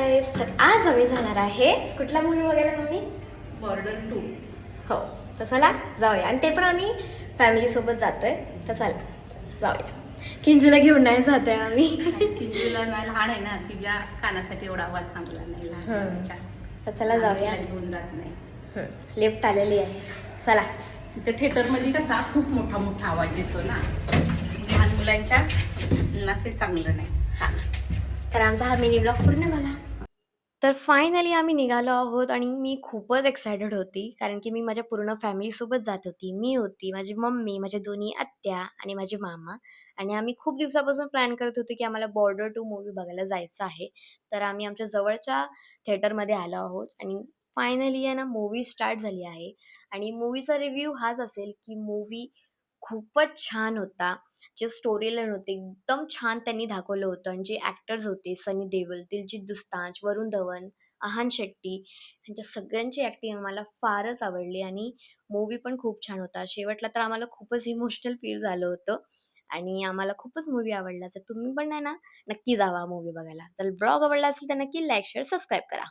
Guys, तर आज आम्ही जाणार आहे कुठला मूवी बघायला मम्मी? बॉर्डर 2. हो, तर चला जाऊया. आणि ते पण आम्ही फॅमिलीसोबत जातोय. तर चला जाऊया. किंजूला घेऊन नाही जात आहे आम्ही. किंजूला ना लहान आहे ना, तिच्या कानासाठी एवढा आवाज चांगला नाही लहान. तर चला जाऊया. घेऊन जात नाही. लिफ्ट आलेली आहे. चला. तिथं थिएटरमध्ये कसा खूप मोठा मोठा आवाज येतो ना, लहान मुलांच्या ना ते चांगलं नाही. हां, तर आमचा हा मिनी ब्लॉग पूर्ण बघा. तर फायनली आम्ही निघालो आहोत आणि मी खूपच एक्सायटेड होती, कारण की मी माझ्या पूर्ण फॅमिलीसोबत जात होती. मी होती, माझी मम्मी, माझ्या दोन्ही आत्या आणि माझे मामा. आणि आम्ही खूप दिवसापासून प्लॅन करत होतो, की आम्हाला बॉर्डर 2 मूव्ही बघायला जायचं आहे. तर आम्ही आमच्या जवळच्या थिएटरमध्ये आलो आहोत आणि फायनली आहे ना मूव्ही स्टार्ट झाली आहे. आणि मूव्हीचा रिव्ह्यू हाच असेल, की मूव्ही खूपच छान होता. जे स्टोरी लाईन होते एकदम छान त्यांनी दाखवलं होतं आणि जे ॲक्टर्स होते सनी देओल, दिलजीत दोसांझ, वरुण धवन, आहान शेट्टी ह्यांच्या सगळ्यांची ॲक्टिंग आम्हाला फारच आवडली आणि मूव्ही पण खूप छान होता. शेवटला तर आम्हाला खूपच इमोशनल फील झालं होतं आणि आम्हाला खूपच मूव्ही आवडला. तर तुम्ही पण आहे ना, नक्की जावा मूव्ही बघायला. तर ब्लॉग आवडला असेल तर नक्की लाईक, शेअर, सबस्क्राईब करा.